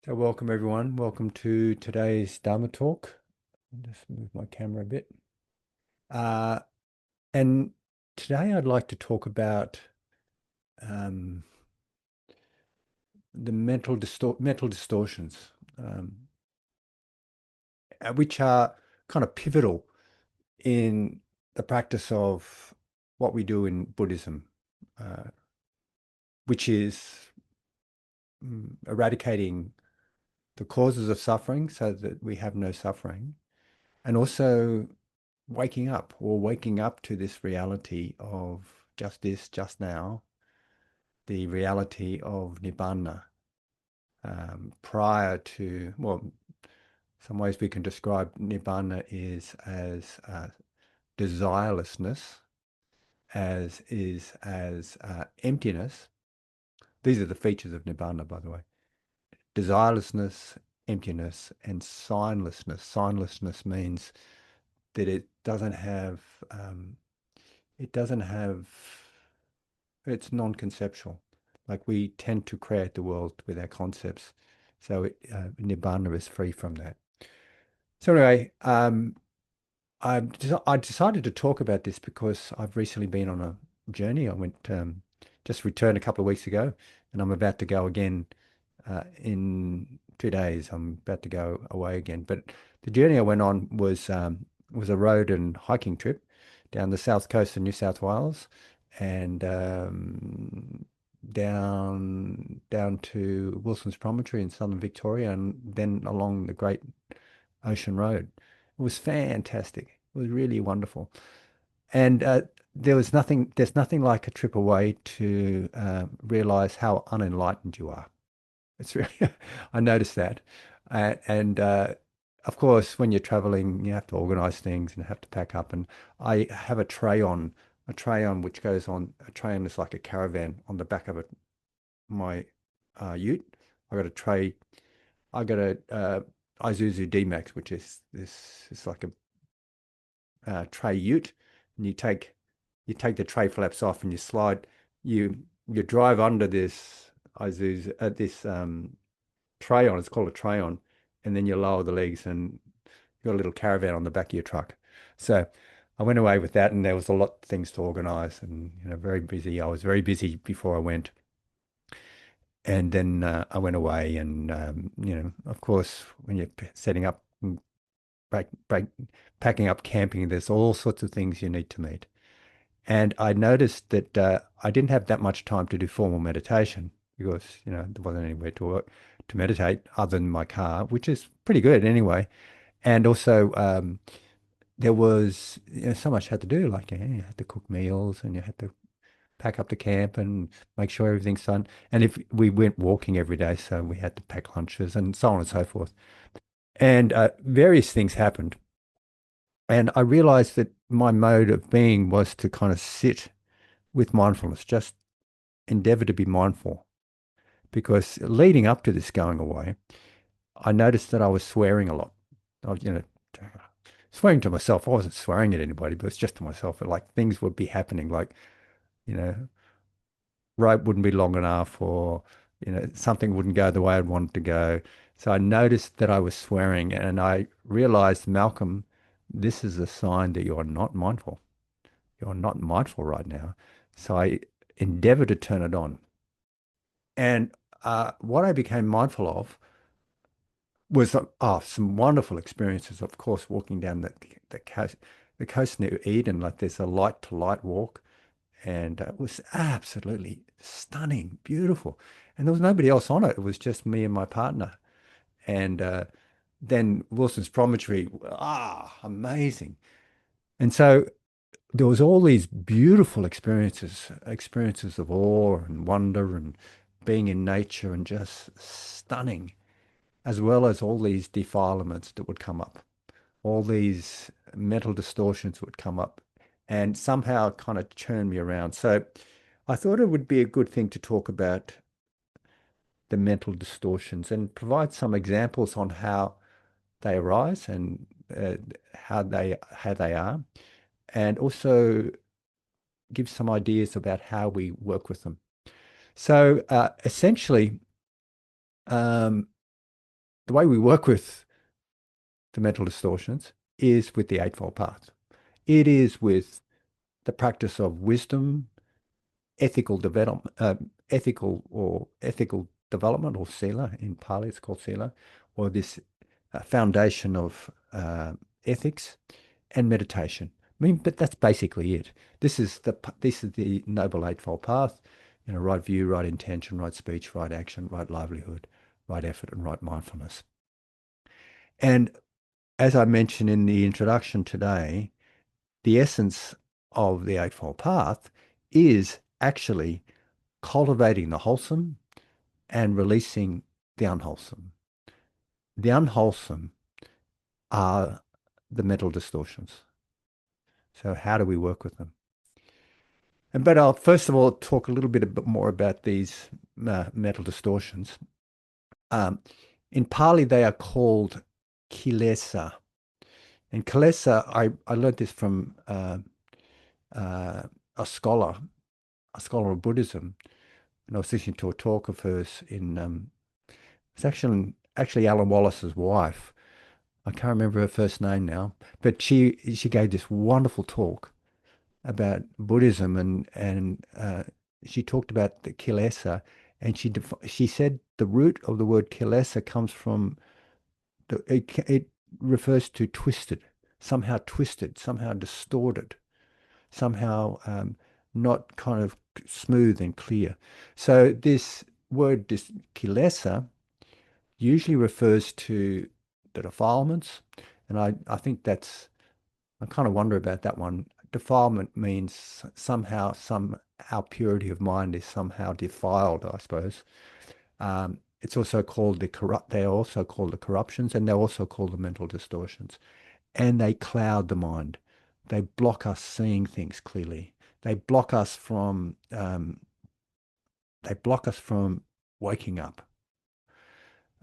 So welcome everyone. Welcome to today's Dharma talk. I'll just move my camera a bit. Uh, and today I'd like to talk about um, the mental distortions, which are kind of pivotal in the practice of what we do in Buddhism, uh, which is eradicating the causes of suffering so that we have no suffering, and also waking up to this reality of just this, just now, the reality of Nibbana. Prior to, well, some ways we can describe Nibbana is as desirelessness, as emptiness. These are the features of Nibbana, by the way. Desirelessness, emptiness, and signlessness. Signlessness means that it doesn't have, it's non-conceptual. Like we tend to create the world with our concepts. So Nibbana is free from that. So anyway, I decided to talk about this because I've recently been on a journey. I went, just returned a couple of weeks ago, and I'm about to go again in 2 days. I'm about to go away again. But the journey I went on was a road and hiking trip down the south coast of New South Wales and down to Wilson's Promontory in southern Victoria, and then along the Great Ocean Road. It was fantastic. It was really wonderful. And there's nothing like a trip away to realize how unenlightened you are. It's really, I noticed that. And of course, when you're traveling, you have to organize things and have to pack up. And I have a tray on which goes on, a tray on is like a caravan on the back of my ute. I got a tray, I got a Isuzu D-Max, which is this, it's like a tray ute. And you take the tray flaps off and you slide, you drive under this Isuzu, this tray on. It's called a tray on, and then you lower the legs and you've got a little caravan on the back of your truck. So I went away with that, and there was a lot of things to organize, and very busy. I was very busy before I went, and then I went away, and of course, when you're setting up, break, break, packing up, camping, there's all sorts of things you need to meet. And I noticed that I didn't have that much time to do formal meditation because, there wasn't anywhere to meditate other than my car, which is pretty good anyway. And also, there was so much had to do, like you had to cook meals and you had to pack up the camp and make sure everything's done. And if we went walking every day, so we had to pack lunches and so on and so forth. And various things happened. And I realized that my mode of being was to kind of sit with mindfulness, just endeavor to be mindful. Because leading up to this going away, I noticed that I was swearing a lot. I was, swearing to myself. I wasn't swearing at anybody, but it's just to myself. Like things would be happening, like, you know, rope wouldn't be long enough, or, something wouldn't go the way I'd want it to go. So I noticed that I was swearing, and I realized, Malcolm, this is a sign that you're not mindful. You're not mindful right now. So I endeavored to turn it on. And what I became mindful of was some wonderful experiences. Of course, walking down the coast near Eden, like there's a light to light walk, and it was absolutely stunning, beautiful. And there was nobody else on it. It was just me and my partner. And then Wilson's Promontory, amazing. And so there was all these beautiful experiences of awe and wonder and being in nature and just stunning, as well as all these defilements that would come up, all these mental distortions would come up and somehow kind of churn me around. So I thought it would be a good thing to talk about the mental distortions and provide some examples on how they arise and how they are, and also give some ideas about how we work with them. So essentially, um, the way we work with the mental distortions is with the Eightfold Path. It is with the practice of wisdom, ethical development, ethical development, or sila in Pali, it's called sila, or this foundation of ethics and meditation. I mean, but that's basically it. This is the Noble Eightfold Path. Right view, right intention, right speech, right action, right livelihood, right effort, and right mindfulness. And as I mentioned in the introduction today, the essence of the Eightfold Path is actually cultivating the wholesome and releasing the unwholesome. The unwholesome are the mental distortions. So how do we work with them? But I'll first of all talk a little bit more about these mental distortions. Um, in Pali, they are called kilesa. And kilesa, I learned this from uh, a scholar, a scholar of Buddhism, and I was listening to a talk of hers in it's actually Alan Wallace's wife. I can't remember her first name now, but she gave this wonderful talk about Buddhism and she talked about the kilesa, and she said the root of the word kilesa comes from it refers to twisted, somehow distorted, somehow not kind of smooth and clear. So this word kilesa usually refers to the defilements, and I think I kind of wonder about that one. Defilement means somehow our purity of mind is somehow defiled, I suppose. It's also called they are also called the corruptions, and they're also called the mental distortions. And they cloud the mind. They block us seeing things clearly. They block us from they block us from waking up.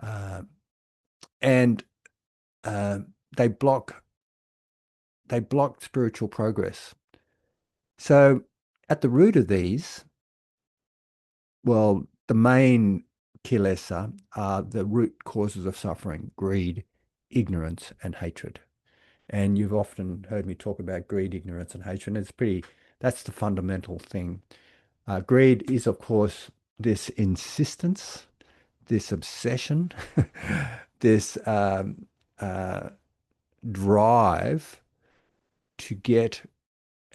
Uh, and uh, they block they block spiritual progress. So at the root of these, well, the main kilesa are the root causes of suffering: greed, ignorance, and hatred. And you've often heard me talk about greed, ignorance, and hatred. And that's the fundamental thing. Greed is, of course, this insistence, this obsession, this uh, drive to get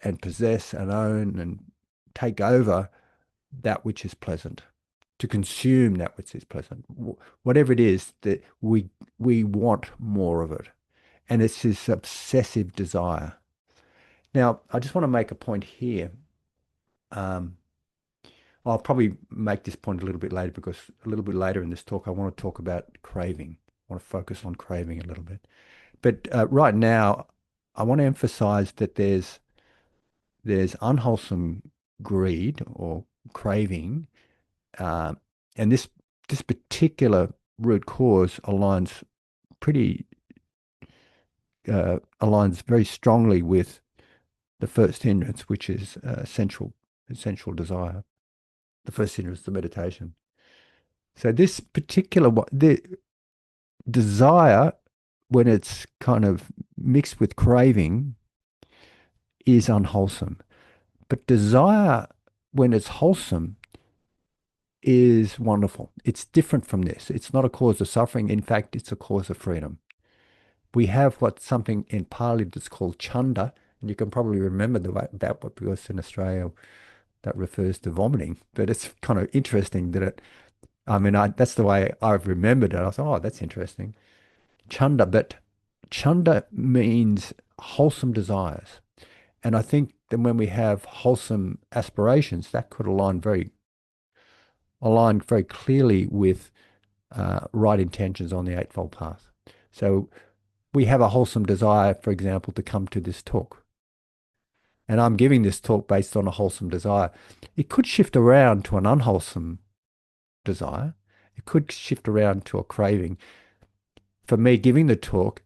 and possess and own and take over that which is pleasant, to consume that which is pleasant. Whatever it is that we want more of it. And it's this obsessive desire. Now, I just want to make a point here. Um, I'll probably make this point a little bit later because a little bit later in this talk, I want to talk about craving. I want to focus on craving a little bit. But right now, I want to emphasize that there's unwholesome greed or craving, uh, and this particular root cause pretty aligns very strongly with the first hindrance, which is sensual desire. The first hindrance, the meditation. So this particular one, the desire, when it's kind of mixed with craving, is unwholesome. But desire, when it's wholesome, is wonderful. It's different from this. It's not a cause of suffering. In fact, it's a cause of freedom. We have something in Pali that's called chanda, and you can probably remember that one because in Australia that refers to vomiting. But it's kind of interesting that that's the way I've remembered it. I thought, oh, that's interesting. Chanda, but chanda means wholesome desires. And I think that when we have wholesome aspirations, that could align very clearly with right intentions on the Eightfold Path. So we have a wholesome desire, for example, to come to this talk. And I'm giving this talk based on a wholesome desire. It could shift around to an unwholesome desire. It could shift around to a craving. For me, giving the talk,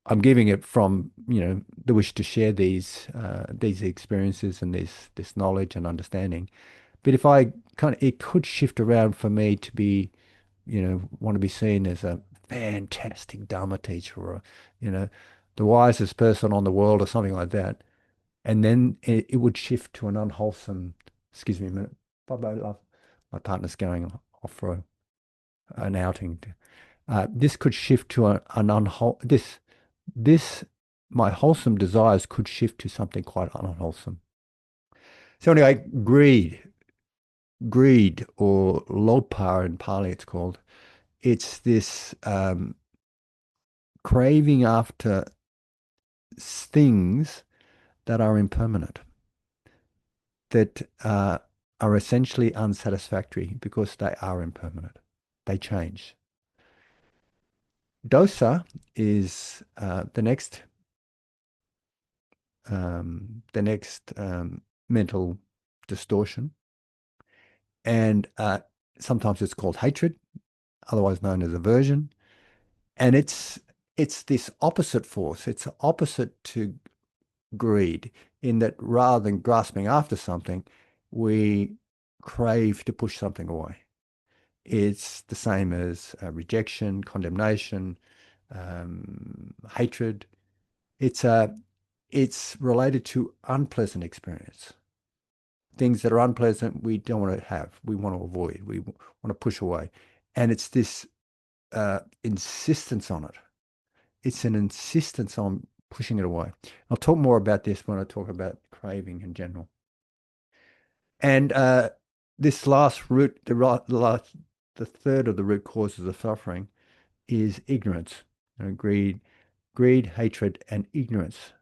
I'm giving it from, the wish to share these experiences and this knowledge and understanding. But it could shift around for me to be, want to be seen as a fantastic Dharma teacher or, you know, the wisest person on the world or something like that. And then it would shift to an unwholesome, excuse me a minute, bye bye, love. My partner's going off for an outing. This could shift to an unwholesome, this, my wholesome desires could shift to something quite unwholesome. So anyway, greed or lopa in Pali it's called. It's this craving after things that are impermanent, that are essentially unsatisfactory because they are impermanent. They change. Dosa is the next mental distortion, and sometimes it's called hatred, otherwise known as aversion, and it's this opposite force. It's opposite to greed in that rather than grasping after something, we crave to push something away. It's the same as rejection, condemnation, hatred. It's it's related to unpleasant experience. Things that are unpleasant, we don't want to have. We want to avoid. We want to push away, and it's this insistence on it. It's an insistence on pushing it away. I'll talk more about this when I talk about craving in general. And this last root, the third of the root causes of suffering is ignorance, greed, hatred, and ignorance.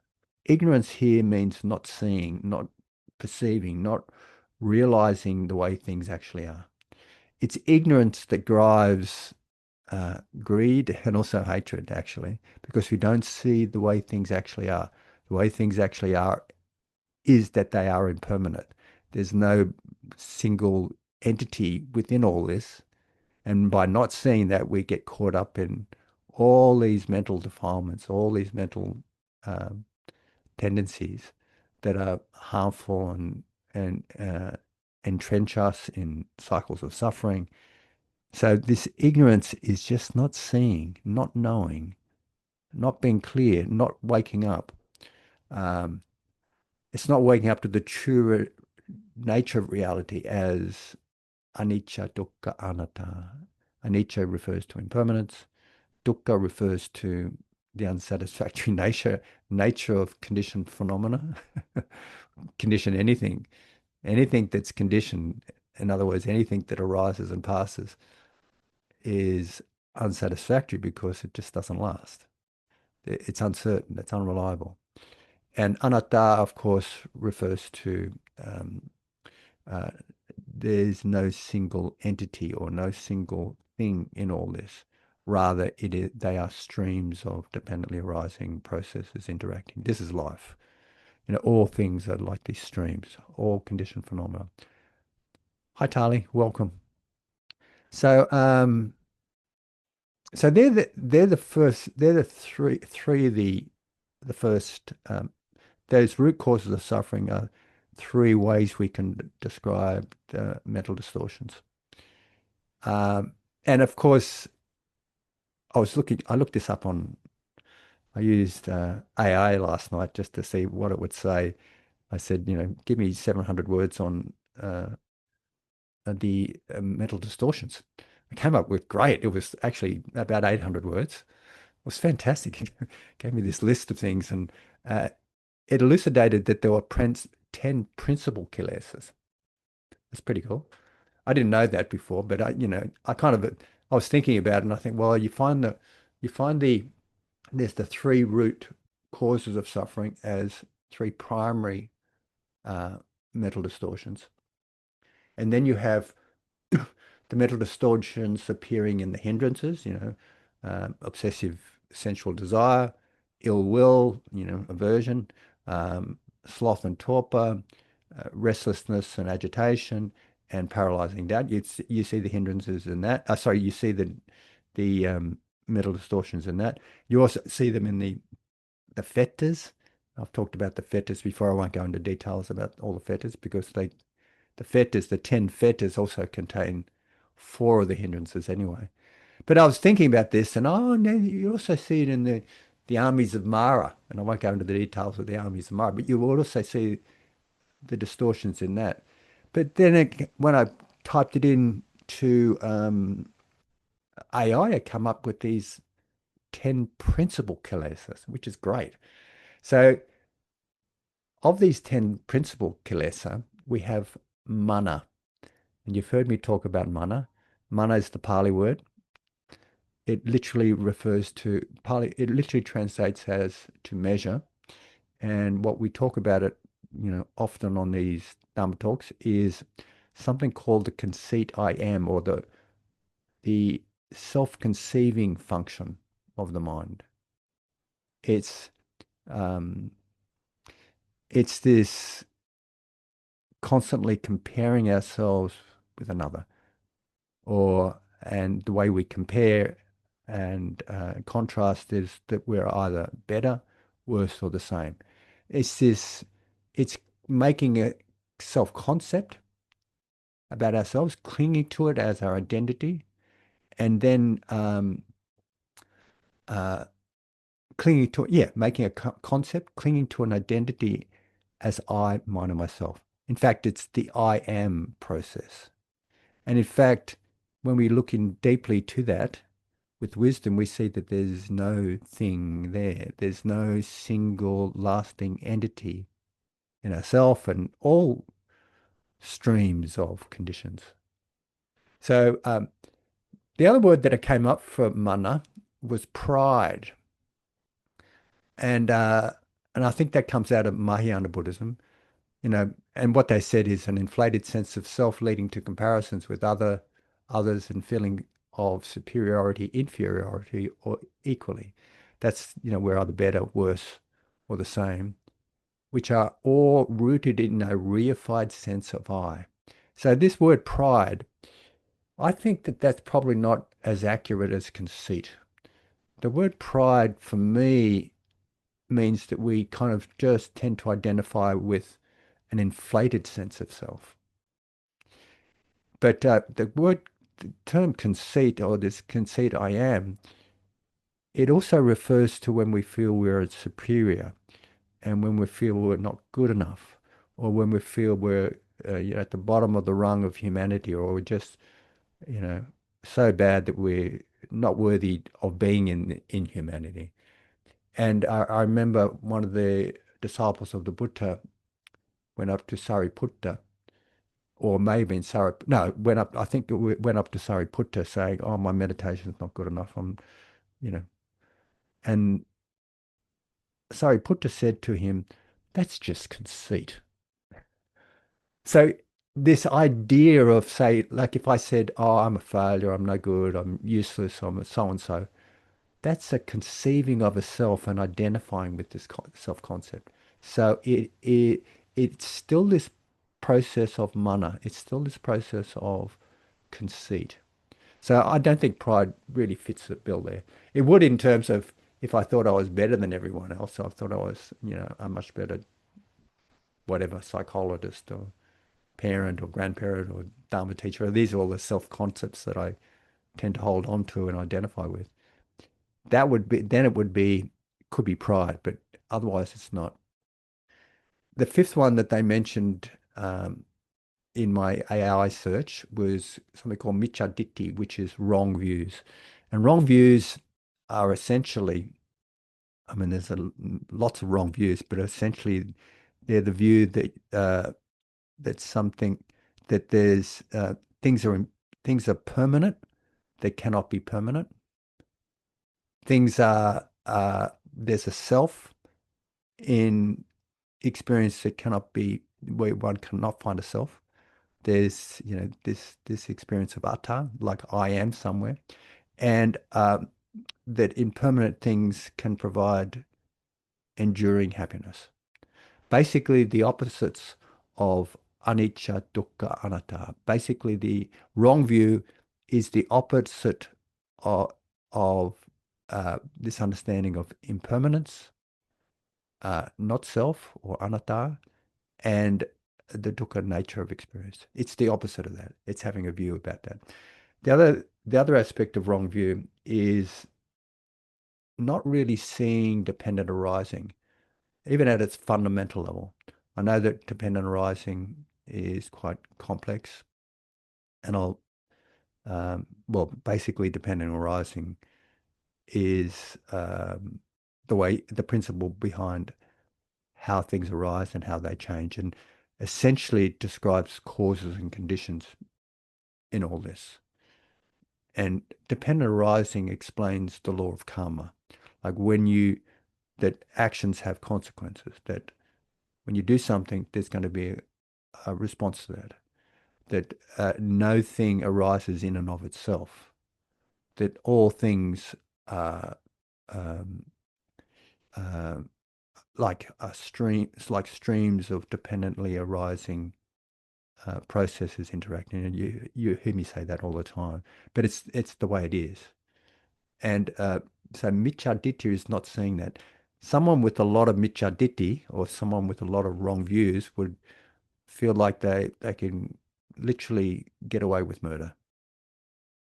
Ignorance here means not seeing, not perceiving, not realizing the way things actually are. It's ignorance that drives greed and also hatred, actually, because we don't see the way things actually are. The way things actually are is that they are impermanent. There's no single entity within all this. And by not seeing that, we get caught up in all these mental defilements, all these mental um, tendencies that are harmful and entrench us in cycles of suffering. So this ignorance is just not seeing, not knowing, not being clear, not waking up. Um, it's not waking up to the true nature of reality as anicca, dukkha, anatta. Anicca refers to impermanence. Dukkha refers to the unsatisfactory nature of conditioned phenomena. Condition anything that's conditioned. In other words, anything that arises and passes is unsatisfactory because it just doesn't last. It's uncertain, it's unreliable. And anatta, of course, refers to um, uh, there's no single entity or no single thing in all this. Rather, they are streams of dependently arising processes interacting. This is life. All things are like these streams, all conditioned phenomena. Hi, Tali, welcome. So, so they're the three of the first those root causes of suffering are three ways we can describe the mental distortions. And of course, I looked this up I used AI last night just to see what it would say. I said, give me 700 words on the mental distortions. I came up with great. It was actually about 800 words. It was fantastic. It gave me this list of things, and uh, it elucidated that there were 10 principal kilesas. That's pretty cool. I didn't know that before, but I was thinking about it, and I think, well, you find there's the three root causes of suffering as three primary uh, mental distortions, and then you have the mental distortions appearing in the hindrances, obsessive sensual desire, ill will, aversion, um, sloth and torpor, restlessness and agitation, and paralyzing doubt. You see the hindrances in that. Sorry, you see the mental distortions in that. You also see them in the fetters. I've talked about the fetters before. I won't go into details about all the fetters because the 10 fetters also contain four of the hindrances anyway. But I was thinking about this, and oh, no, you also see it in the armies of Mara, and I won't go into the details of the armies of Mara, but you will also see the distortions in that. But then when I typed it in to AI, I come up with these 10 principal kilesas, which is great. So of these 10 principal kilesa, we have mana. And you've heard me talk about mana. Mana is the Pali word. It literally refers to Pali, it literally translates as to measure. And what we talk about it, often on these Dharma talks is something called the conceit I am, or the self-conceiving function of the mind. It's um, it's this constantly comparing ourselves with another, and the way we compare and contrast is that we're either better, worse, or the same. It's making a self-concept about ourselves, clinging to it as our identity, and then uh, clinging to it, yeah, making a concept, clinging to an identity as I, mine, and myself. In fact, it's the I am process. And in fact, when we look in deeply to that, with wisdom, we see that there's no thing there. There's no single lasting entity in ourself and all streams of conditions. So the other word that came up for mana was pride. And uh, and I think that comes out of Mahayana Buddhism, and what they said is an inflated sense of self leading to comparisons with others and feeling of superiority, inferiority, or equally. That's, we're either better, worse, or the same, which are all rooted in a reified sense of I. So this word pride, I think that that's probably not as accurate as conceit. The word pride for me means that we kind of just tend to identify with an inflated sense of self. But the term conceit, or this conceit I am, it also refers to when we feel we're superior and when we feel we're not good enough, or when we feel we're at the bottom of the rung of humanity, or we're just, you know, so bad that we're not worthy of being in humanity. And I remember one of the disciples of the Buddha went up to Sariputta, or maybe in Sarip, no, went up, I think it went up to Sariputta saying, oh, my meditation's not good enough. You know, and Sariputta said to him, that's just conceit. So this idea of, say, like if I said, oh, I'm a failure, I'm no good, I'm useless, I'm a so and so, that's a conceiving of a self and identifying with this self-concept. So it's still this process of mana. It's still this process of conceit. So I don't think pride really fits the bill there. It would in terms of if I thought I was better than everyone else, I thought I was, a much better whatever psychologist or parent or grandparent or Dharma teacher. These are all the self-concepts that I tend to hold on to and identify with. That would be, then it would be, could be pride, but otherwise it's not. The fifth one that they mentioned in my AI search was something called Michaditti, which is wrong views. And wrong views are essentially, I mean, lots of wrong views, but essentially they're the view that something that there's things are permanent that cannot be permanent. Things are there's a self in experience that cannot be where one cannot find a self. There's, this experience of atta, like I am somewhere, and that impermanent things can provide enduring happiness. Basically, the opposites of anicca, dukkha, anatta. Basically, the wrong view is the opposite of this understanding of impermanence, not self or anatta, and the dukkha nature of experience. It's the opposite of that. It's having a view about that. The other the other aspect of wrong view is not really seeing dependent arising, even at its fundamental level. I know that dependent arising is quite complex, and well, basically, dependent arising is the principle behind how things arise and how they change, and essentially it describes causes and conditions in all this. And dependent arising explains the law of karma, like that actions have consequences, that when you do something, there's going to be a response to that, that no thing arises in and of itself, that all things are um, uh, it's like streams of dependently arising processes interacting. And you hear me say that all the time, but it's the way it is. And so Micciarditi is not saying that. Someone with a lot of Micciarditi or someone with a lot of wrong views would feel like they can literally get away with murder.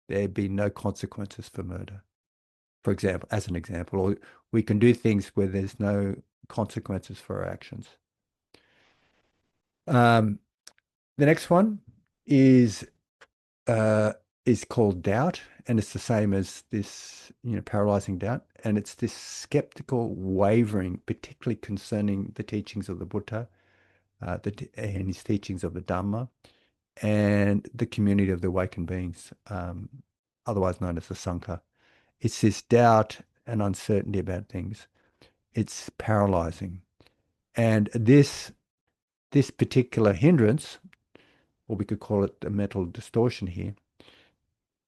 There'd be no consequences for murder, for example, as an example, or we can do things where there's no consequences for our actions. Um, the next one is uh, is called doubt, and it's the same as this, paralyzing doubt, and it's this skeptical wavering, particularly concerning the teachings of the Buddha, and his teachings of the Dhamma, and the community of the awakened beings, otherwise known as the Sangha. It's this doubt and uncertainty about things. It's paralyzing, and this particular hindrance, or we could call it a mental distortion here,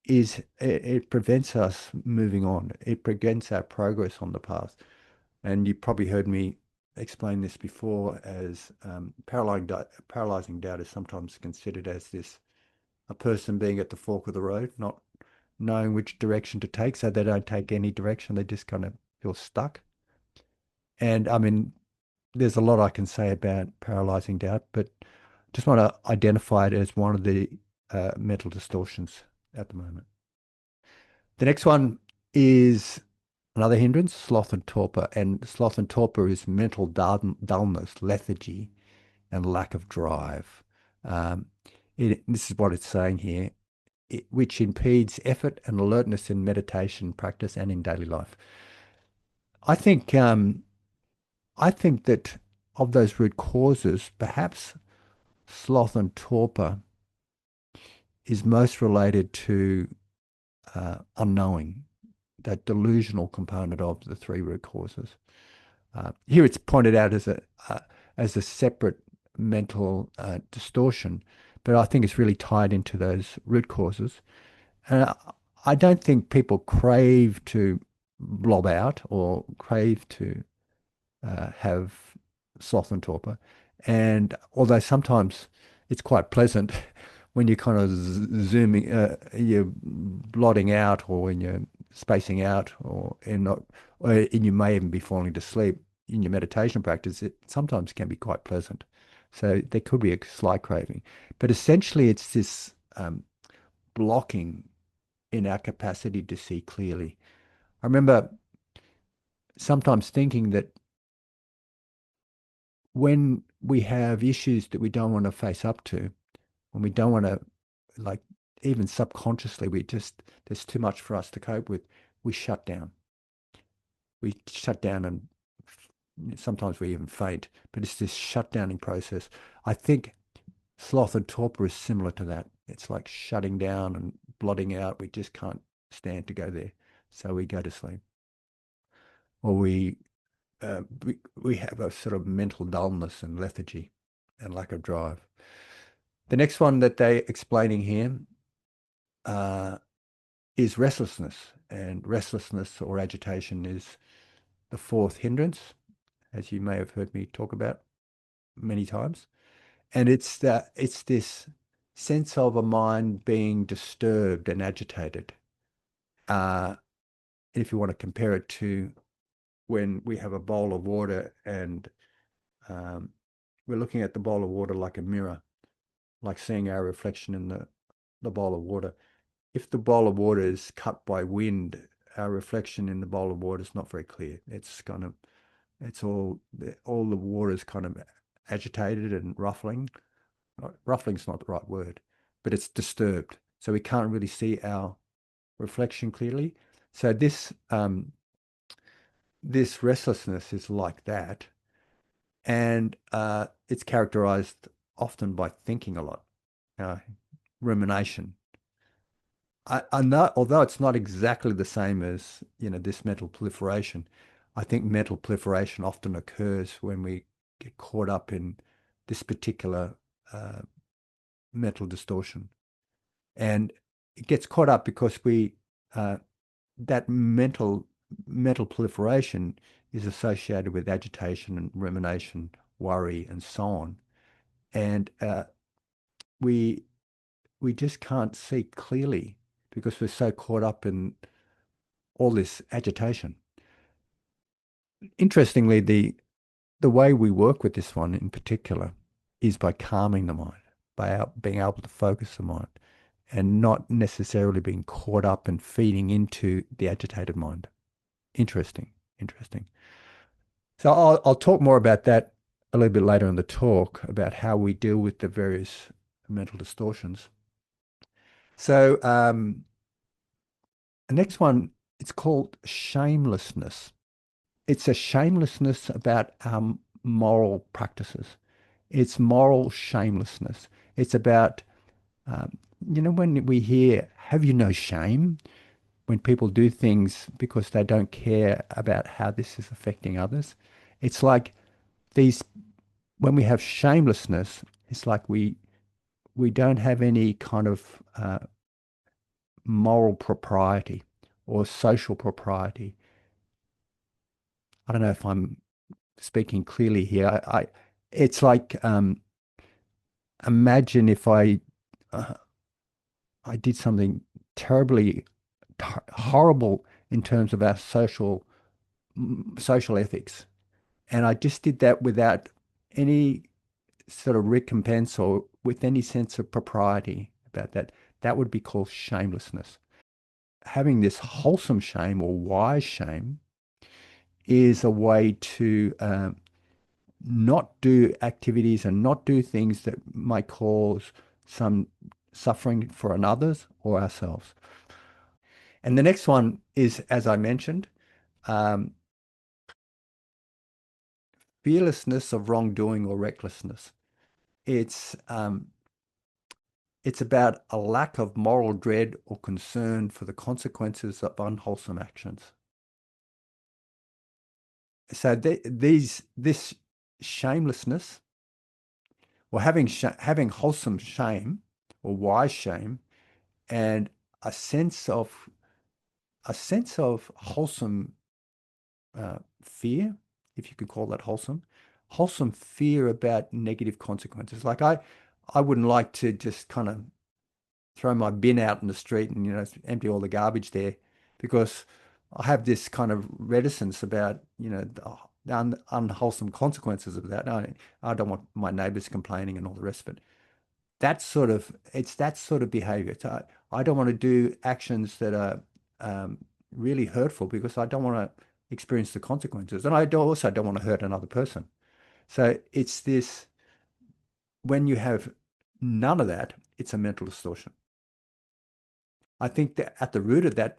it prevents us moving on. It prevents our progress on the path. And you probably heard me explain this before as paralyzing doubt is sometimes considered as a person being at the fork of the road, not knowing which direction to take, so they don't take any direction. They just kind of feel stuck. And I mean, there's a lot I can say about paralyzing doubt, but just want to identify it as one of the mental distortions at the moment. The next one is another hindrance, sloth and torpor. And sloth and torpor is mental dullness, lethargy, and lack of drive. Um, this is what it's saying here, which impedes effort and alertness in meditation practice and in daily life. I think I think that of those root causes, perhaps sloth and torpor is most related to unknowing, that delusional component of the three root causes. Here it's pointed out as a separate mental distortion, but I think it's really tied into those root causes. And I don't think people crave to blob out or crave to have sloth and torpor. And although sometimes it's quite pleasant when you're kind of zooming, you're blotting out, or when you're spacing out, and you may even be falling to sleep in your meditation practice, it sometimes can be quite pleasant. So there could be a slight craving. But essentially, it's this blocking in our capacity to see clearly. I remember sometimes thinking that when we have issues that we don't want to face up to, when we don't want to, like, even subconsciously, there's too much for us to cope with, we shut down. We shut down, and sometimes we even faint, but it's this shutdowning process. I think sloth and torpor is similar to that. It's like shutting down and blotting out. We just can't stand to go there. So we go to sleep. Or we have a sort of mental dullness and lethargy and lack of drive. The next one that they're explaining here uh, is restlessness. And restlessness or agitation is the fourth hindrance, as you may have heard me talk about many times. And it's this sense of a mind being disturbed and agitated. Uh, if you want to compare it to when we have a bowl of water and um, we're looking at the bowl of water like a mirror, like seeing our reflection in the bowl of water. if the bowl of water is cut by wind, our reflection in the bowl of water is not very clear. It's kind of, it's all the water is kind of agitated and ruffling. Ruffling's not the right word, but it's disturbed. So we can't really see our reflection clearly. So this restlessness is like that, and it's characterized often by thinking a lot, uh, rumination. I know, although it's not exactly the same as, this mental proliferation, I think mental proliferation often occurs when we get caught up in this particular uh, mental distortion. And it gets caught up because uh, that mental proliferation is associated with agitation and rumination, worry, and so on. And we we just can't see clearly because we're so caught up in all this agitation. Interestingly, the way we work with this one in particular is by calming the mind, by being able to focus the mind, and not necessarily being caught up and feeding into the agitated mind. Interesting, interesting. So I'll talk more about that a little bit later in the talk about how we deal with the various mental distortions. So the next one, it's called shamelessness. It's a shamelessness about our moral practices. It's moral shamelessness. It's about, um, when we hear, have you no shame? When people do things because they don't care about how this is affecting others. It's like these, when we have shamelessness, it's like we don't have any kind of moral propriety or social propriety. I don't know if I'm speaking clearly here. It's like, imagine if uh, I did something terribly horrible in terms of our social ethics, and I just did that without any sort of recompense or with any sense of propriety about that. That would be called shamelessness. Having this wholesome shame or wise shame is a way to not do activities and not do things that might cause some suffering for others or ourselves. And the next one is, as I mentioned, um, fearlessness of wrongdoing or recklessness. It's um, it's about a lack of moral dread or concern for the consequences of unwholesome actions. So this shamelessness, or having wholesome shame or wise shame, and a sense of wholesome fear, if you could call that wholesome fear about negative consequences. Like I wouldn't like to just kind of throw my bin out in the street and empty all the garbage there, because I have this kind of reticence about the unwholesome consequences of that. I don't want my neighbors complaining and all the rest of it. It's that sort of behavior. So I don't want to do actions that are um, really hurtful because I don't want to experience the consequences, and also don't want to hurt another person. So it's this, when you have none of that, it's a mental distortion. I think that at the root of that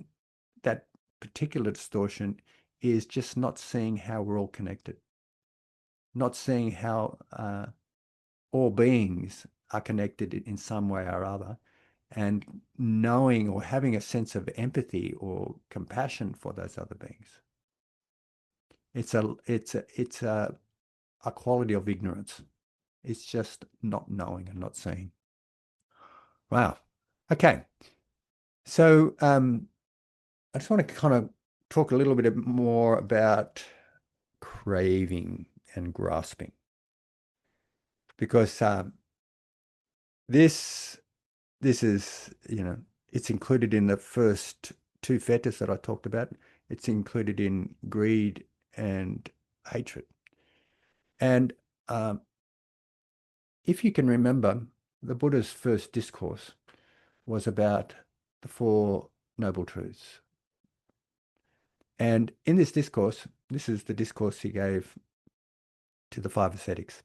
particular distortion is just not seeing how we're all connected, not seeing how all beings are connected in some way or other, and knowing or having a sense of empathy or compassion for those other beings. It's a quality of ignorance. It's just not knowing and not seeing. Wow. Okay. So I just want to kind of talk a little bit more about craving and grasping, because this this is, it's included in the first two fetters that I talked about. It's included in greed and hatred. And um, if you can remember, the Buddha's first discourse was about the Four Noble Truths. And in this discourse, this is the discourse he gave to the five ascetics.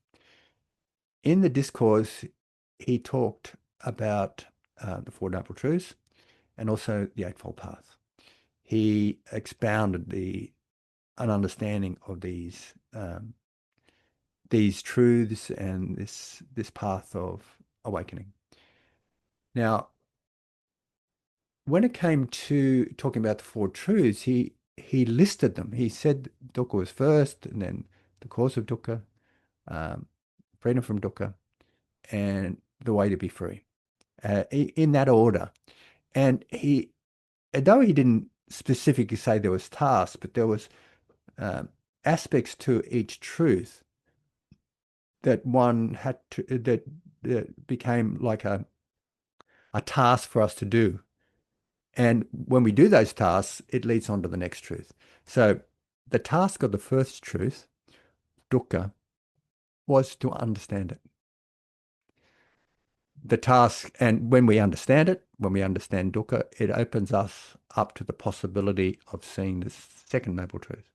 In the discourse, he talked about the Four Noble Truths and also the Eightfold Path. He expounded an understanding of these truths and this path of awakening. Now, when it came to talking about the four truths, he listed them. He said dukkha was first, and then the cause of dukkha, um, freedom from dukkha, and the way to be free, in that order. And though he didn't specifically say there was tasks, but there was aspects to each truth that one had to that became like a task for us to do. And when we do those tasks, it leads on to the next truth. So the task of the first truth, dukkha, was to understand it. The task, and when we understand it, when we understand dukkha, it opens us up to the possibility of seeing the second noble truth,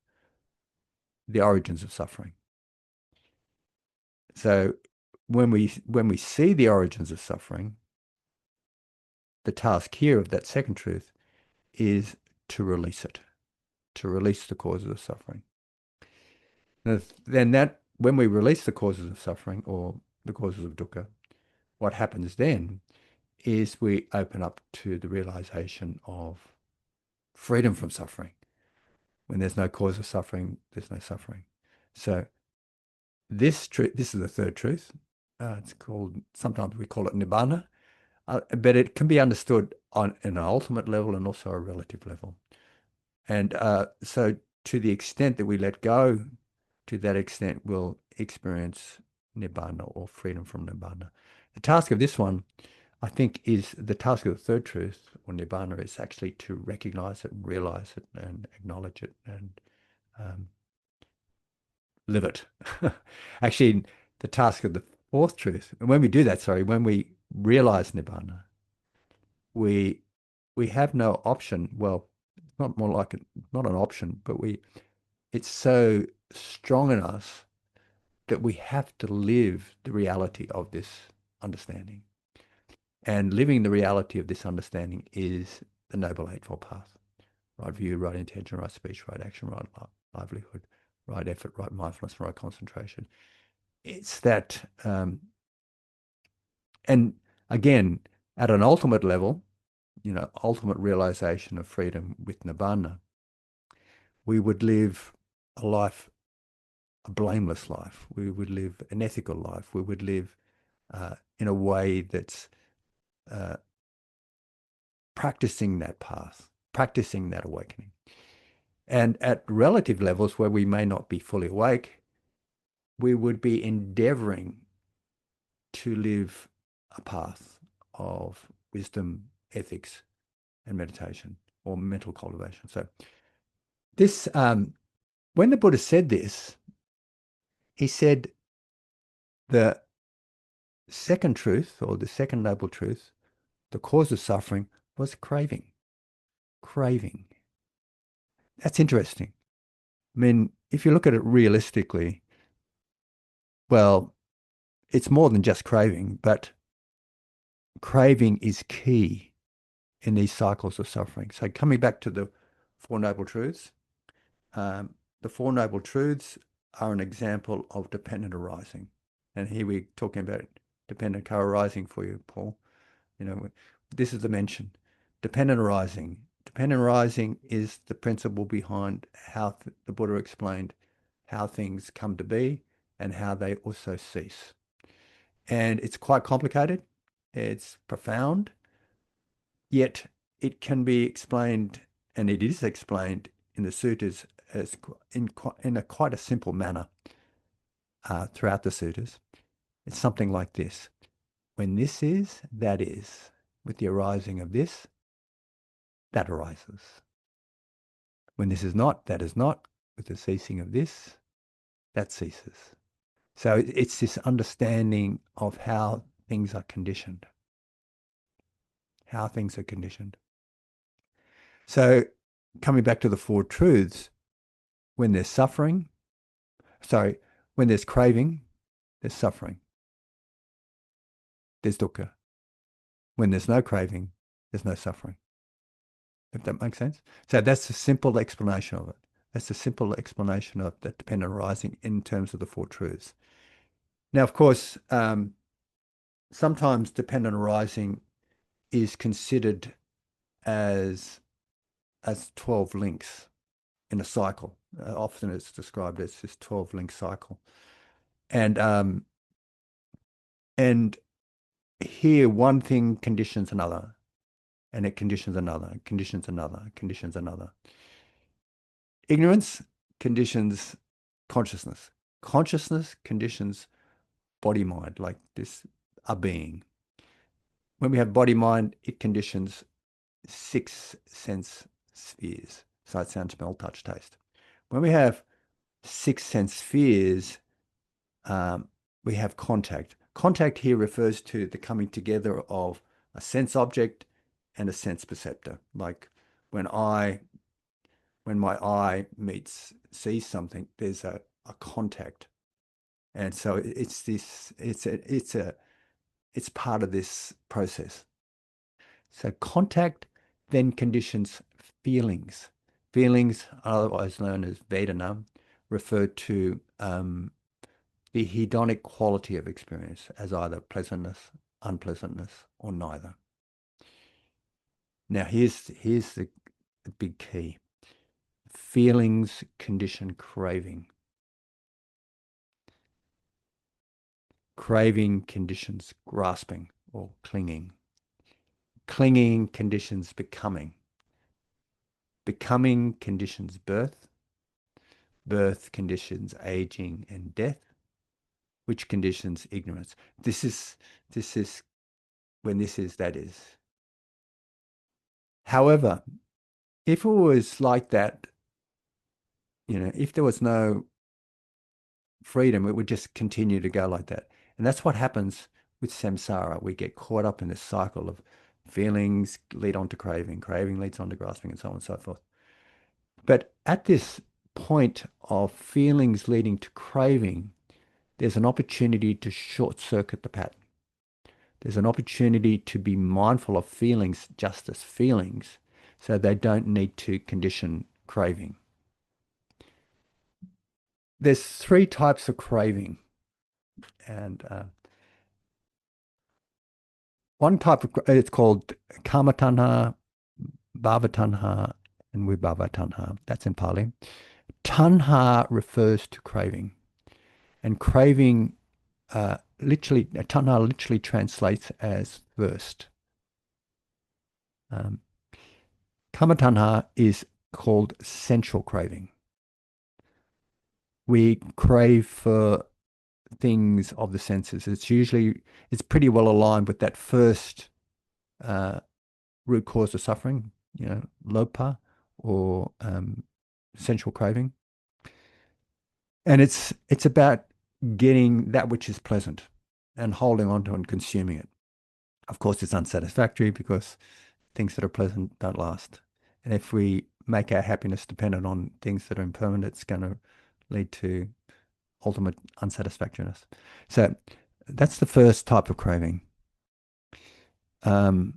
the origins of suffering. So when we see the origins of suffering, the task here of that second truth is to release it, to release the causes of suffering. Then that when we release the causes of suffering or the causes of dukkha, what happens then is we open up to the realization of freedom from suffering. When there's no cause of suffering, there's no suffering. So this is the third truth. It's called, sometimes we call it nibbana, but it can be understood on an ultimate level and also a relative level. And so to the extent that we let go, to that extent we'll experience nibbana or freedom from nibbana. The task of this one, I think, is the task of the third truth or nibbana is actually to recognize it, realize it, and acknowledge it, and live it. Actually, the task of the fourth truth, and when we do that, when we realize nibbana, we have no option. Well, it's not more like not an option, but it's so strong in us that we have to live the reality of this understanding. And living the reality of this understanding is the Noble Eightfold Path. Right view, right intention, right speech, right action, right livelihood, right effort, right mindfulness, right concentration. It's that, and again, at an ultimate level, ultimate realization of freedom with Nibbana, we would live a life, a blameless life. We would live an ethical life. We would live in a way that's practicing that path, practicing that awakening. And at relative levels where we may not be fully awake, we would be endeavoring to live a path of wisdom, ethics, and meditation or mental cultivation. So this, when the Buddha said this, he said the second truth or the second noble truth, the cause of suffering, was craving. Craving. That's interesting. I mean, if you look at it realistically, well, it's more than just craving, but craving is key in these cycles of suffering. So coming back to the Four Noble Truths, the Four Noble Truths are an example of dependent arising. And here we're talking about dependent co-arising for you, Paul. This is the mention. Dependent arising. Dependent arising is the principle behind how the Buddha explained how things come to be and how they also cease. And it's quite complicated. It's profound, yet it can be explained, and it is explained in the sutras as in a quite a simple manner throughout the sutras. It's something like this. When this is, that is. With the arising of this, that arises. When this is not, that is not. With the ceasing of this, that ceases. So it's this understanding of how things are conditioned. How things are conditioned. So coming back to the four truths, when there's suffering, sorry, when there's craving, there's suffering, there's dukkha. When there's no craving, there's no suffering. If that makes sense. So that's a simple explanation of it. That's a simple explanation of the dependent arising in terms of the four truths. Now, of course, sometimes dependent arising is considered as 12 links in a cycle. Often it's described as this 12 link cycle. And and here one thing conditions another, and it conditions another, conditions another, conditions another. Ignorance conditions consciousness. Consciousness conditions body mind, like this a being. When we have body mind, it conditions six sense spheres: sight, sound, smell, touch, taste. When we have six sense spheres, um, we have contact. Contact here refers to the coming together of a sense object and a sense perceptor. Like when I, when my eye sees something, there's a contact. And so it's this, it's part of this process. So contact then conditions feelings. Feelings, otherwise known as Vedana, refer to the hedonic quality of experience as either pleasantness, unpleasantness, or neither. Now, here's the big key. Feelings condition craving. Craving conditions grasping or clinging. Clinging conditions becoming. Becoming conditions birth. Birth conditions aging and death, which conditions ignorance. This is when this is that is. However, if it was like that, if there was no freedom, it would just continue to go like that. And that's what happens with samsara. We get caught up in this cycle of feelings lead on to craving, craving leads on to grasping, and so on and so forth. But at this point of feelings leading to craving, there's an opportunity to short circuit the pattern. There's an opportunity to be mindful of feelings just as feelings so they don't need to condition craving. There's three types of craving. And one type of, it's called kama tanha, bhava tanha, and vibhava tanha. That's in Pali. Tanha refers to craving. And craving tanha literally translates as thirst. Um, Kama tanha is called sensual craving. We crave for things of the senses. It's pretty well aligned with that first root cause of suffering, lopa or sensual craving. And it's about getting that which is pleasant and holding on to and consuming it. Of course, it's unsatisfactory because things that are pleasant don't last. And if we make our happiness dependent on things that are impermanent, it's going to lead to ultimate unsatisfactoriness. So that's the first type of craving. Um,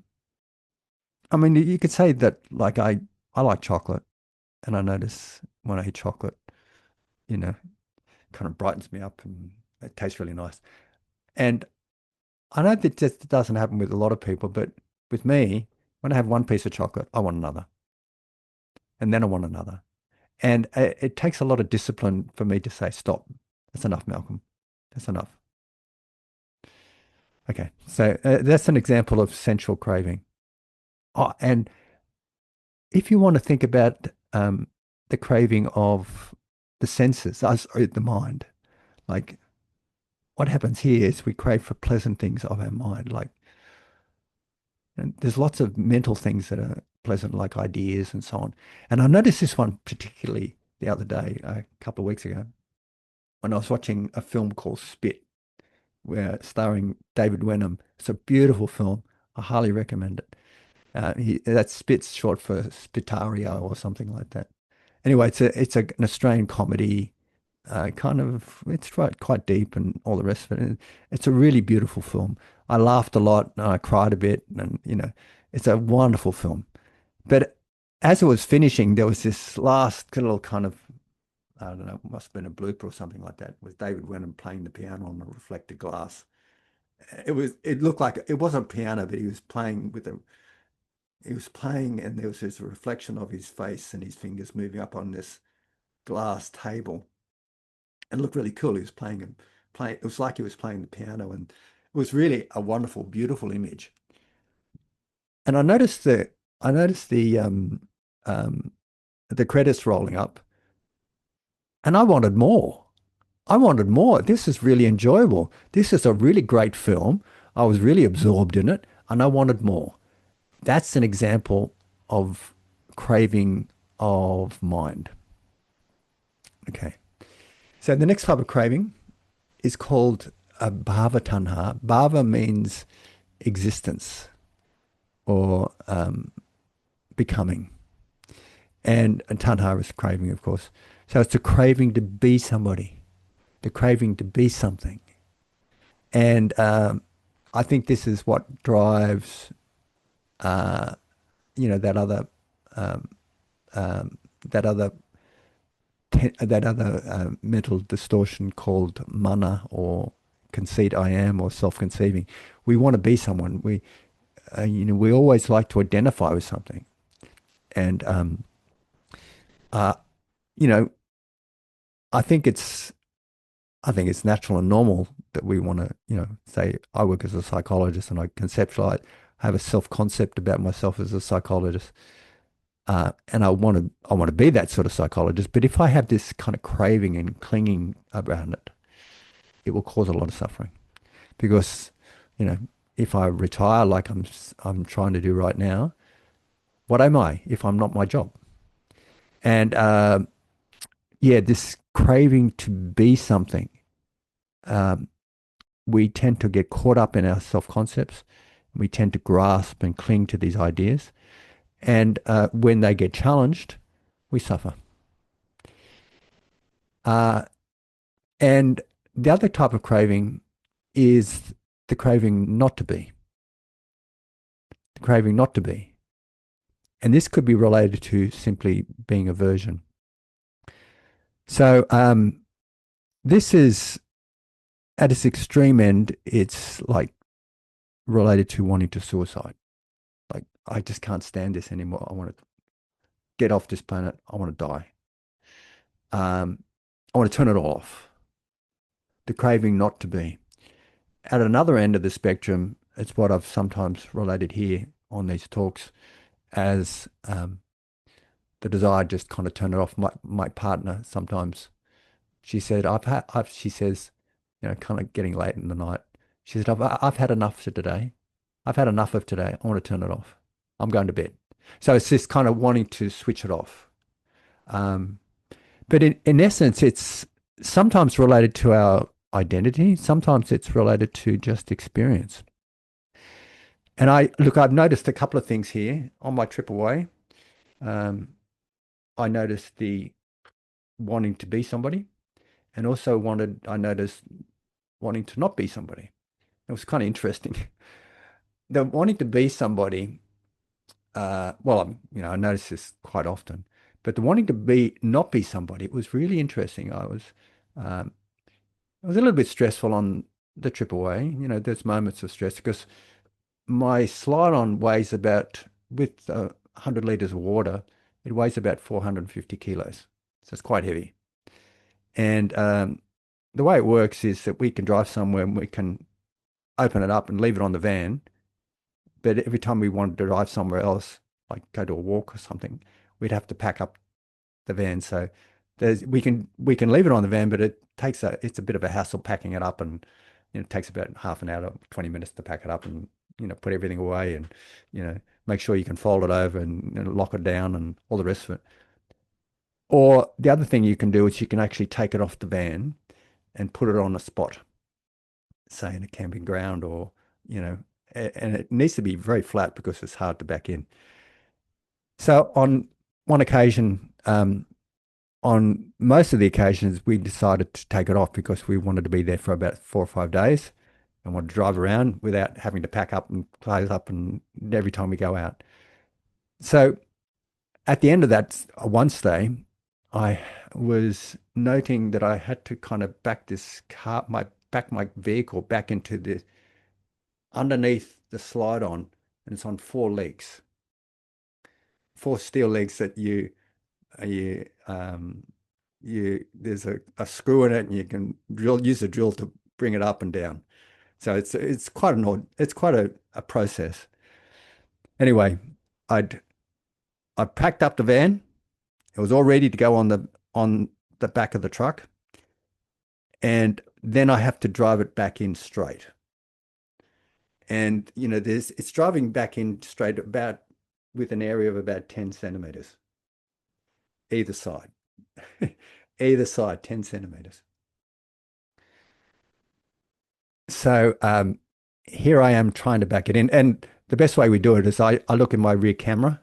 I mean, you could say that like I like chocolate, and I notice when I eat chocolate, you know, kind of brightens me up and it tastes really nice. And I know that this doesn't happen with a lot of people, but with me, when I have one piece of chocolate, I want another, and then I want another. And it takes a lot of discipline for me to say, stop. That's enough, Malcolm. That's enough. Okay. So that's an example of sensual craving. Oh, and if you want to think about the craving of the senses, sorry, the mind, like what happens here is we crave for pleasant things of our mind. Like, and there's lots of mental things that are pleasant, like ideas and so on. And I noticed this one particularly the other day, a couple of weeks ago, when I was watching a film called Spit, where starring David Wenham. It's a beautiful film. I highly recommend it. That's Spit's short for Spitario or something like that. Anyway, an Australian comedy, kind of it's quite deep and all the rest of it. And it's a really beautiful film. I laughed a lot and I cried a bit, and it's a wonderful film. But as it was finishing, there was this last little kind of, I don't know, must have been a blooper or something like that, with David Wenham playing the piano on the reflected glass. It looked like it wasn't a piano, but he was playing, and there was this reflection of his face and his fingers moving up on this glass table. And it looked really cool. He was playing. It was like he was playing the piano, and it was really a wonderful, beautiful image. And I noticed um, the credits rolling up, and I wanted more. I wanted more. This is really enjoyable. This is a really great film. I was really absorbed in it, and I wanted more. That's an example of craving of mind. Okay. So the next type of craving is called a bhava tanha. Bhava means existence or becoming. And tanha is craving, of course. So it's a craving to be somebody, the craving to be something. And I think this is what drives, uh, that other, um, um, that other, that other mental distortion called mana or conceit, I am, or self-conceiving. We want to be someone. We always like to identify with something, and uh, you know, I think it's I think it's natural and normal that we want to, say I work as a psychologist and I conceptualize, have a self-concept about myself as a psychologist, and I want to be that sort of psychologist. But if I have this kind of craving and clinging around it, it will cause a lot of suffering because, you know, if I retire like I'm trying to do right now, what am I if I'm not my job? And yeah, this craving to be something, um, we tend to get caught up in our self concepts. We tend to grasp and cling to these ideas. And when they get challenged, we suffer. Uh, and the other type of craving is the craving not to be, the craving not to be. And this could be related to simply being aversion. So this is at its extreme end, it's like related to wanting to suicide. Like, I just can't stand this anymore. I want to get off this planet. I want to die. I want to turn it off. The craving not to be. At another end of the spectrum, it's what I've sometimes related here on these talks as the desire to just kind of turn it off. My partner sometimes, she said, she says, kind of getting late in the night. She said, I've had enough for today. I've had enough of today. I want to turn it off. I'm going to bed. So it's this kind of wanting to switch it off. Um, but in essence, it's sometimes related to our identity. Sometimes it's related to just experience. And I've noticed a couple of things here on my trip away. Um, I noticed the wanting to be somebody, and also I noticed wanting to not be somebody. It was kind of interesting. The wanting to be somebody, well, I notice this quite often, but the wanting to not be somebody, it was really interesting. Um, it was a little bit stressful on the trip away. There's moments of stress because my slide-on weighs about, with 100 liters of water, it weighs about 450 kilos. So it's quite heavy. And the way it works is that we can drive somewhere and we can open it up and leave it on the van. But every time we wanted to drive somewhere else, like go to a walk or something, we'd have to pack up the van. So we can leave it on the van, but it's a bit of a hassle packing it up, and it takes about half an hour, 20 minutes to pack it up and put everything away, and make sure you can fold it over and lock it down and all the rest of it. Or the other thing you can do is you can actually take it off the van and put it on a spot, say in a camping ground or you know and it needs to be very flat because it's hard to back in. So on one occasion, on most of the occasions, we decided to take it off because we wanted to be there for about 4 or 5 days and wanted to drive around without having to pack up and close up and every time we go out. So at the end of that one stay, I was noting that I had to kind of back this car, my vehicle back into the underneath the slide on, and it's on four legs, four steel legs that you there's a screw in it and you can use a drill to bring it up and down. So it's quite it's quite a process. Anyway, I'd I packed up the van. It was all ready to go on the back of the truck, and then I have to drive it back in straight. And there's it's driving back in straight about with an area of about 10 centimeters either side. Either side, 10 centimeters. So here I am trying to back it in. And the best way we do it is I look in my rear camera.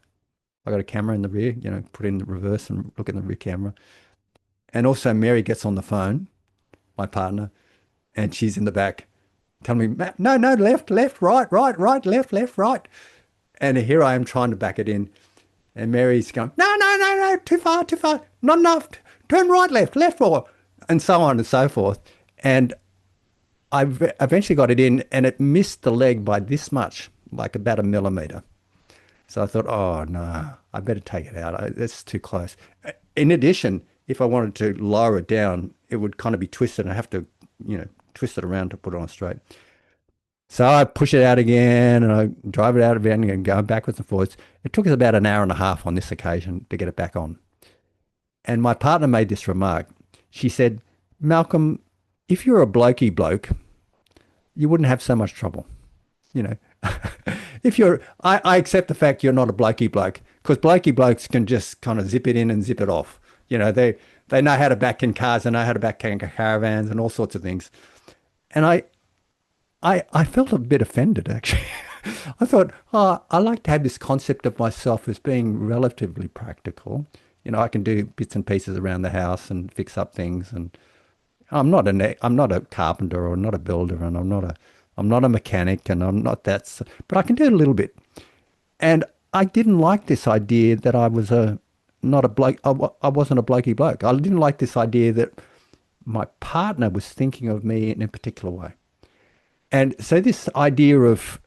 I got a camera in the rear, put in the reverse and look in the rear camera. And also Mary gets on the phone, my partner, and she's in the back telling me, "Matt, no, no, left, left, right, right, right, left, left, right." And here I am trying to back it in. And Mary's going, "No, no, no, no, too far, not enough. Turn right, left, left, forward," and so on and so forth. And I eventually got it in and it missed the leg by this much, like about a millimeter. So I thought, oh no, I better take it out. That's too close. In addition, if I wanted to lower it down, it would kind of be twisted and I have to, twist it around to put it on straight. So I push it out again and I drive it out again and go backwards and forwards. It took us about an hour and a half on this occasion to get it back on. And my partner made this remark. She said, "Malcolm, if you're a blokey bloke, you wouldn't have so much trouble. You know, if I accept the fact you're not a blokey bloke because blokey blokes can just kind of zip it in and zip it off. They know how to back in cars, they know how to back in caravans and all sorts of things. And I felt a bit offended actually. I thought, oh, I like to have this concept of myself as being relatively practical. I can do bits and pieces around the house and fix up things, and I'm not a carpenter or not a builder, and I'm not a mechanic, and I'm not that, but I can do it a little bit. And I didn't like this idea that I was a not a bloke. I wasn't a blokey bloke. I didn't like this idea that my partner was thinking of me in a particular way. And so this idea of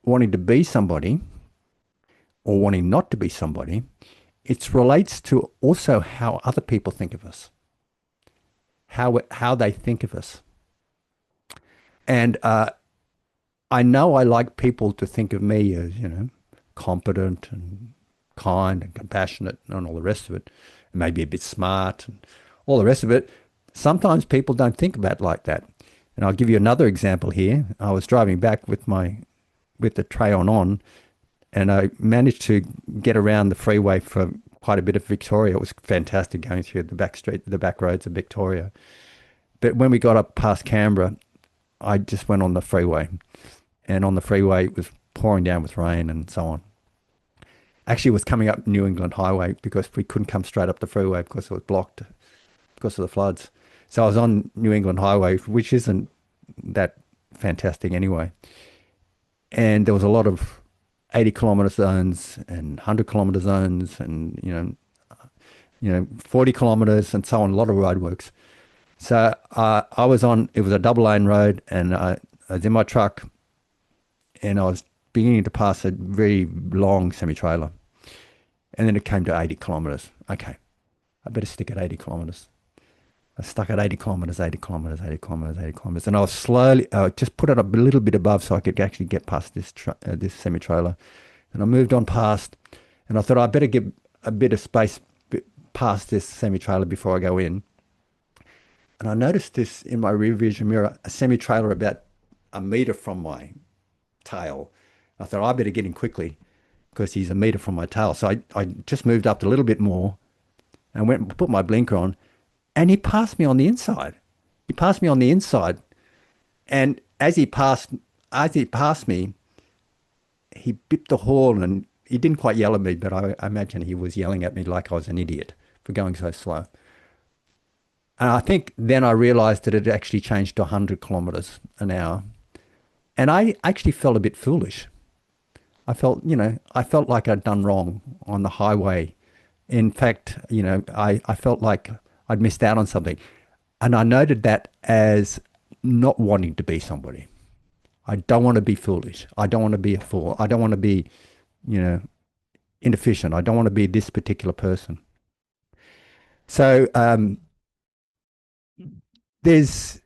wanting to be somebody or wanting not to be somebody, it relates to also how other people think of us, how they think of us. And I know I like people to think of me as, competent and kind and compassionate and all the rest of it, and maybe a bit smart and all the rest of it. Sometimes people don't think about it like that. And I'll give you another example here. I was driving back with the tray on, and I managed to get around the freeway for quite a bit of Victoria. It was fantastic going through the back roads of Victoria. But when we got up past Canberra, I just went on the freeway. And on the freeway, it was pouring down with rain and so on. Actually, it was coming up New England Highway because we couldn't come straight up the freeway because it was blocked because of the floods. So I was on New England Highway, which isn't that fantastic anyway. And there was a lot of 80-kilometer zones and 100-kilometer zones and, 40 kilometers and so on, a lot of roadworks. So it was a double lane road, and I was in my truck and I was beginning to pass a very long semi-trailer. And then it came to 80 kilometers. Okay, I better stick at 80 kilometers. I stuck at 80 kilometers, 80 kilometers, 80 kilometers, 80 kilometers. And I was slowly, just put it up a little bit above so I could actually get past this semi-trailer. And I moved on past, and I thought I better give a bit of space past this semi-trailer before I go in. And I noticed this in my rear vision mirror, a semi-trailer about a meter from my tail. I thought I better get in quickly because he's a meter from my tail. So I just moved up a little bit more and went and put my blinker on, and he passed me on the inside. He passed me on the inside. And as he passed me, he bipped the horn and he didn't quite yell at me, but I imagine he was yelling at me like I was an idiot for going so slow. And I think then I realized that it actually changed to 100 kilometers an hour. And I actually felt a bit foolish. I felt like I'd done wrong on the highway. In fact, I felt like I'd missed out on something. And I noted that as not wanting to be somebody. I don't want to be foolish. I don't want to be a fool. I don't want to be, you know, inefficient. I don't want to be this particular person. So there's,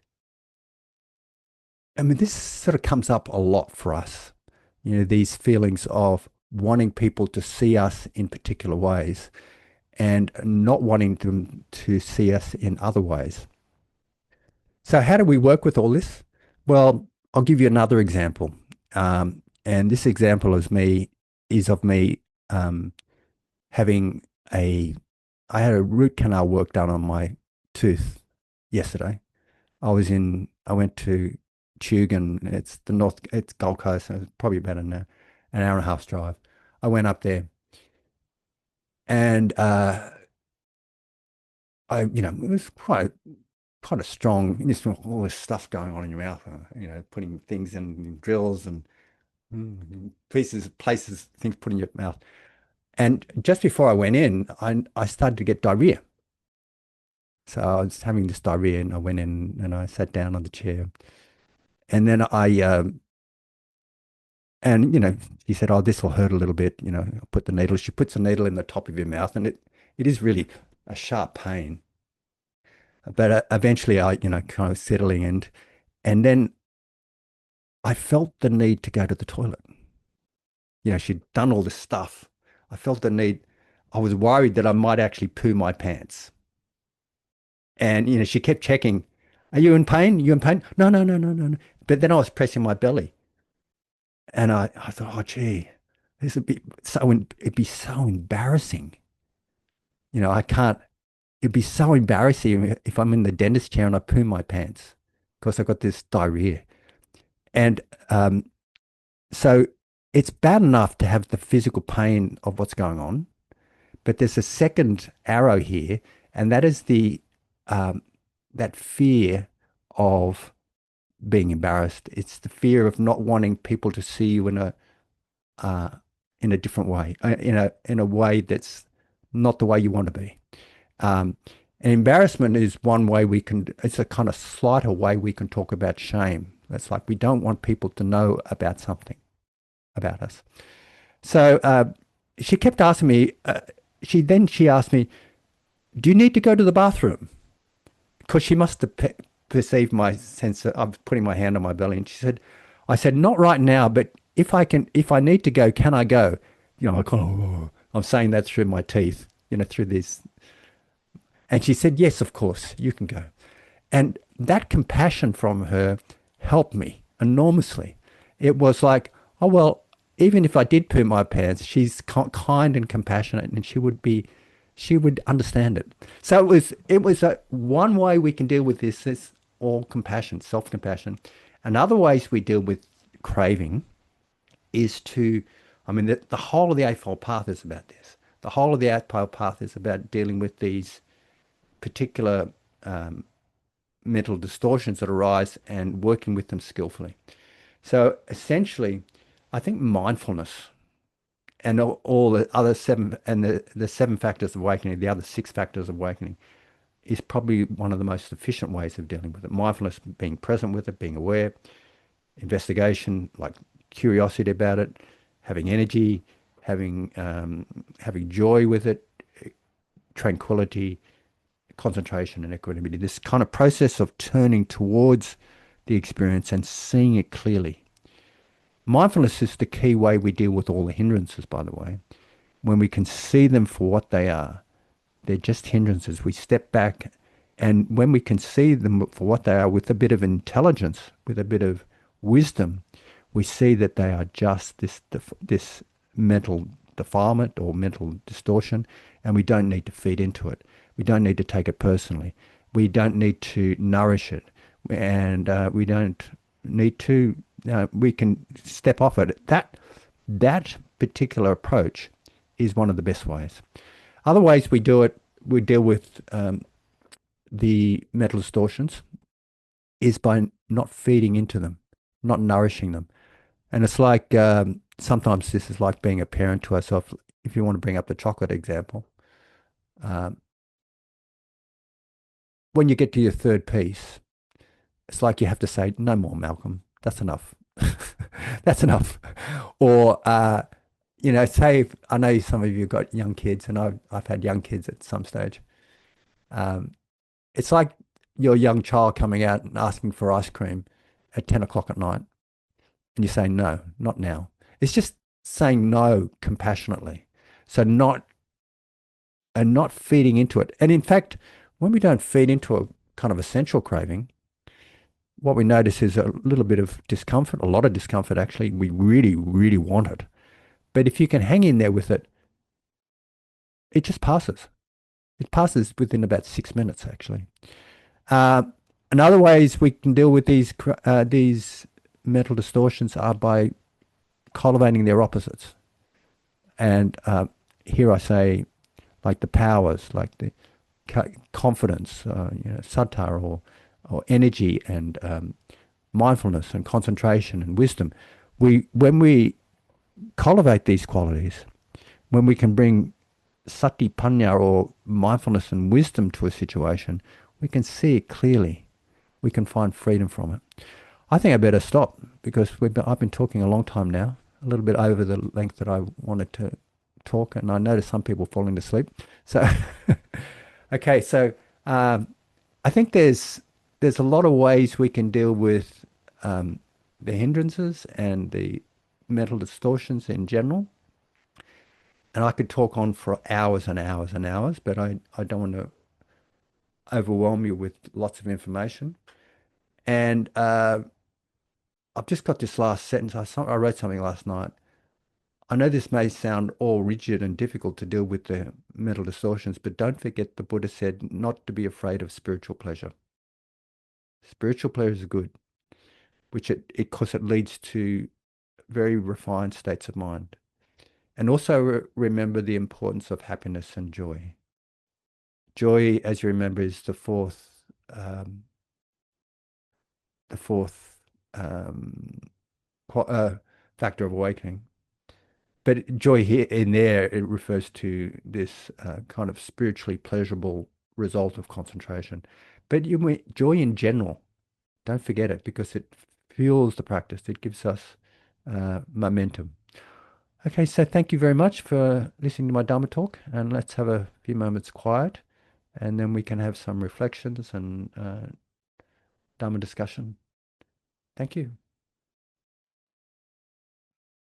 I mean, this sort of comes up a lot for us. These feelings of wanting people to see us in particular ways and not wanting them to see us in other ways. So, how do we work with all this? Well, I'll give you another example. And this example is of me um, having a, I had a root canal work done on my tooth yesterday. I went to Tugun. It's Gold Coast. So it's probably about an hour and a half drive. I went up there and it was quite a strong, all this stuff going on in your mouth, putting things in drills and things put in your mouth. And just before I went in, I started to get diarrhea. So I was having this diarrhea and I went in and I sat down on the chair. And then she said, oh, this will hurt a little bit. I'll put the needle. She puts a needle in the top of your mouth and it is really a sharp pain. But eventually kind of settling and then I felt the need to go to the toilet. She'd done all this stuff. I felt the need. I was worried that I might actually poo my pants. And, she kept checking. Are you in pain? You in pain? No, no, no, no, no, no. But then I was pressing my belly. And I thought, oh, gee, it'd be so embarrassing. I can't, it'd be so embarrassing if I'm in the dentist chair and I poo my pants because I've got this diarrhea. And so it's bad enough to have the physical pain of what's going on, but there's a second arrow here, and that is um, that fear of being embarrassed. It's the fear of not wanting people to see you uh, in a different way, in a way that's not the way you want to be. Um, and embarrassment is one way we can. It's a kind of slighter way we can talk about shame. It's like we don't want people to know about something about us. So she kept asking me. She asked me, "Do you need to go to the bathroom?" Because she must have perceived my sense of putting my hand on my belly, and she said, "I said not right now, but if I need to go, can I go?" I kind of, "Oh." I'm saying that through my teeth, through this. And she said, "Yes, of course, you can go." And that compassion from her helped me enormously. It was like, oh, well, even if I did poo my pants, she's kind and compassionate and she would understand it. So it was one way we can deal with this is all compassion, self-compassion. And other ways we deal with craving is I mean, the whole of the Eightfold Path is about this. The whole of the Eightfold Path is about dealing with these particular mental distortions that arise and working with them skillfully. So essentially, I think mindfulness and all the other seven and the seven factors of awakening, the other six factors of awakening, is probably one of the most efficient ways of dealing with it. Mindfulness, being present with it, being aware, investigation, like curiosity about it, having energy, having joy with it, tranquility, concentration, and equanimity. This kind of process of turning towards the experience and seeing it clearly. Mindfulness is the key way we deal with all the hindrances, by the way. When we can see them for what they are, they're just hindrances. We step back, and when we can see them for what they are with a bit of intelligence, with a bit of wisdom, we see that they are just this mental defilement or mental distortion, and we don't need to feed into it. We don't need to take it personally. We don't need to nourish it, and we don't need to. We can step off it. That particular approach is one of the best ways. Other ways we do it, we deal with the mental distortions, is by not feeding into them, not nourishing them. And it's like sometimes this is like being a parent to ourselves. If you want to bring up the chocolate example, um, when you get to your third piece, it's like you have to say, no more, Malcolm. That's enough. That's enough. Or, say, I know some of you have got young kids, and I've had young kids at some stage. Um, it's like your young child coming out and asking for ice cream at 10 o'clock at night, and you say, no, not now. It's just saying no compassionately. So not feeding into it. And in fact, when we don't feed into a kind of essential craving, what we notice is a little bit of discomfort, a lot of discomfort actually. We really, really want it. But if you can hang in there with it, it just passes. It passes within about 6 minutes, actually. Uh, and other ways we can deal with these mental distortions are by cultivating their opposites. And here I say, like the powers, like the confidence, sattva or energy and mindfulness and concentration and wisdom. When we cultivate these qualities, when we can bring sati panya or mindfulness and wisdom to a situation, we can see it clearly. We can find freedom from it. I think I better stop because I've been talking a long time now, a little bit over the length that I wanted to talk, and I noticed some people falling asleep. So, okay, so um, I think there's a lot of ways we can deal with the hindrances and the mental distortions in general. And I could talk on for hours and hours and hours, but I don't want to overwhelm you with lots of information. And I've just got this last sentence. I wrote something last night. I know this may sound all rigid and difficult to deal with the mental distortions, but don't forget the Buddha said not to be afraid of spiritual pleasure. Spiritual pleasure is good, which because it leads to very refined states of mind. And also remember the importance of happiness and joy. Joy, as you remember, is the fourth um, factor of awakening. But joy here in there, it refers to this kind of spiritually pleasurable result of concentration. But joy in general, don't forget it because it fuels the practice. It gives us momentum. Okay, so thank you very much for listening to my Dharma talk, and let's have a few moments quiet, and then we can have some reflections and Dharma discussion. Thank you.